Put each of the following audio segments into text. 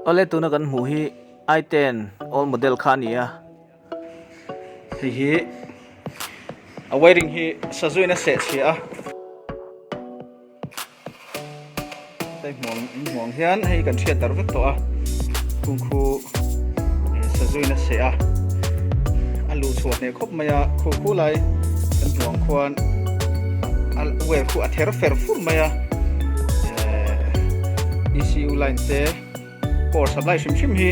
ole tuna kan hmu hi i10 all model kha nia hi a wiring hi sazuin a set chi a tai mong hian hei kan thiat tar vek to a kung khu sazuin a se a alu chhuat ne khop maya khu lai kan hmuang khuan al we khu a ther fer fur maya ECU line te power supply shim hi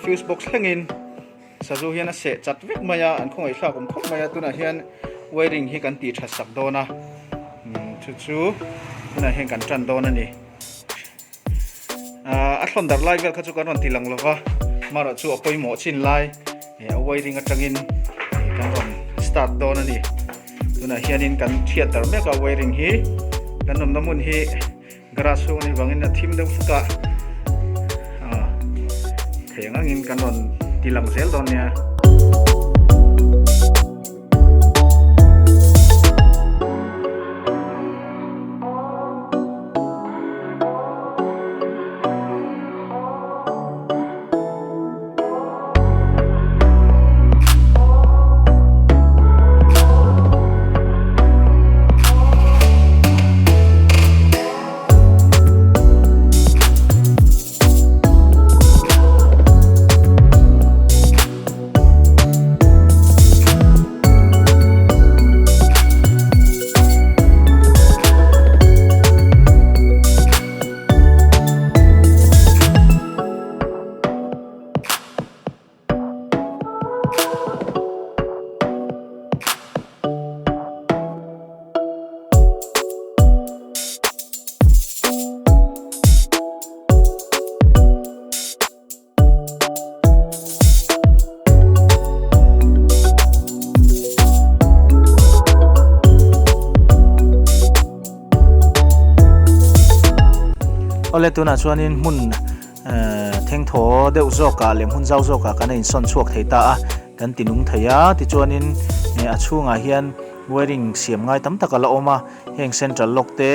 fuse box hengin sazu hian a se chat vek maya an khongai thla kom khop maya tuna hian wiring hi kan ti tha sak dona chu tuna hian kan tran dona ni a thlon dar lai vel kha chu kan ron tilang lova mara chu a poimo chin lai a wiring atangin kan ron start dona ni tuna hianin kan thiat tar mek a wiring hi kan nom namun hi garage ni bangin na thim deuh ka thengangin kan ron tilang zel dawnia ole tuna chuanin hmun thengthaw deuh zawka lem hun zau zawka kan in son chuak thei ta a kan tinung theia ti chuanin a chhunga hian wiring siam ngai tam tak ala oma heng central lock te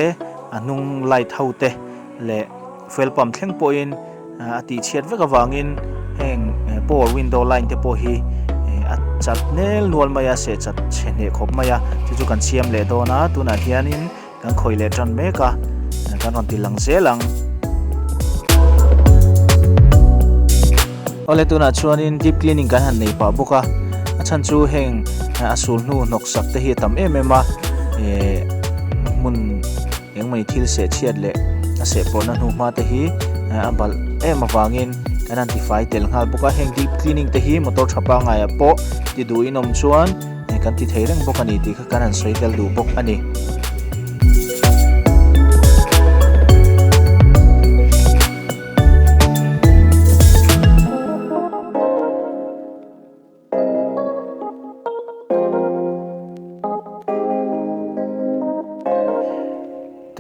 anung light ho te le fuel pump thleng po in ati chiat veka wangin heng power window line te po hi a chat nel nual maya se chat chhene khop maya chu kan siam le dona tuna hianin kan khoi le tran meka kan ron tilang zelang ole tuna chuanin deep cleaning kan han nei pa boka achan chu heng asul nu nok sak te hi tam em ema mun engmai thil se chiat le a se pona nu ma te hi abal em awangin kan antify tel ngal boka heng deep cleaning te hi motor thapa nga ya po ti du inom chuan kan ti theireng boka ni ti kha kan an soi tel du bok ani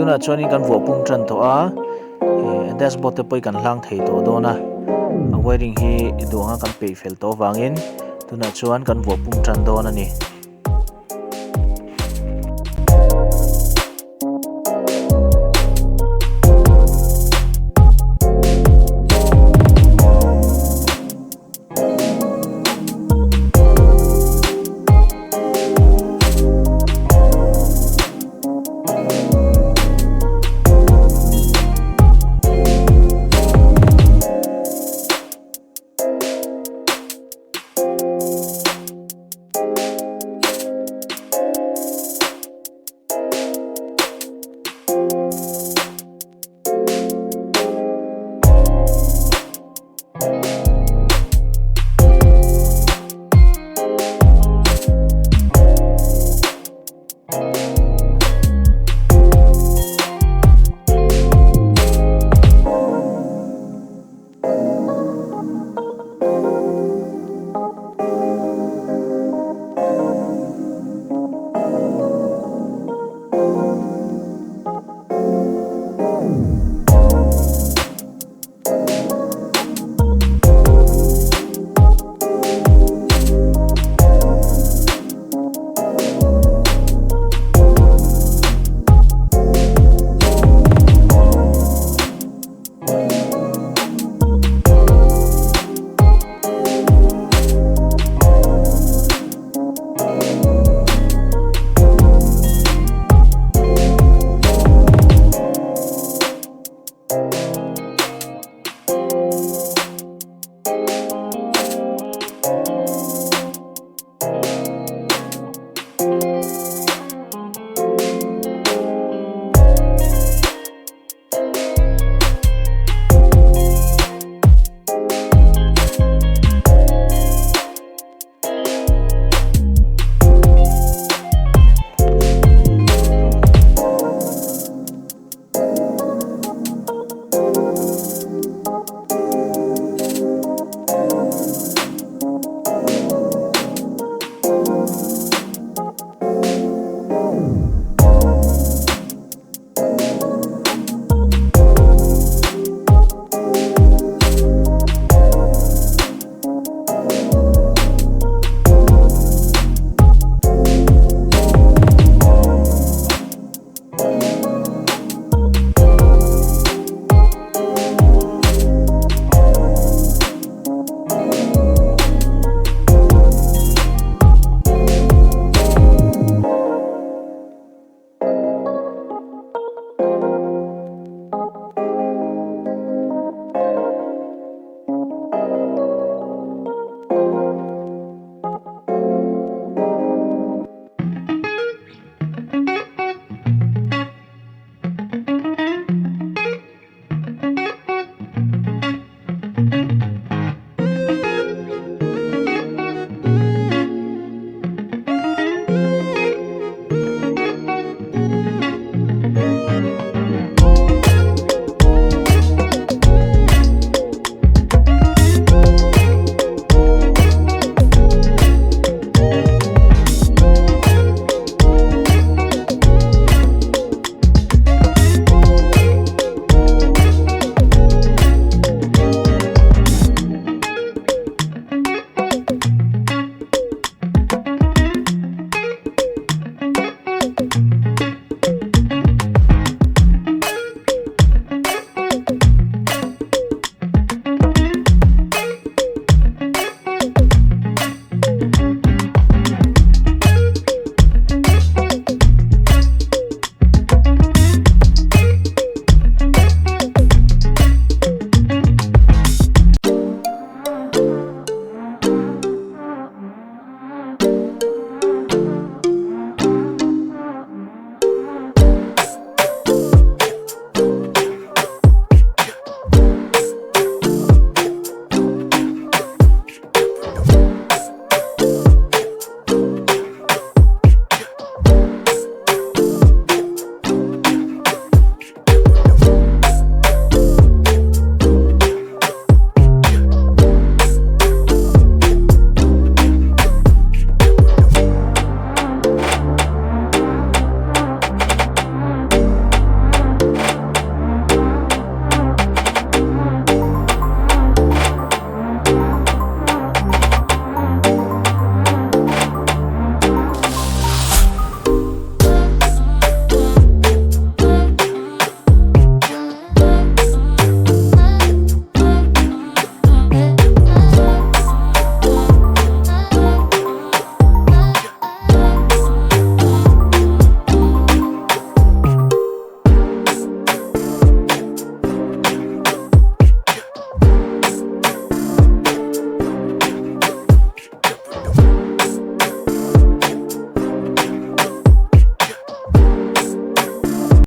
tuna chuanin kan vo pum tran to a dashboard te poi kan hlang thei to dona a wiring hi duanga kan pe fel to wangin tuna chuan kan vo pum tran dona ni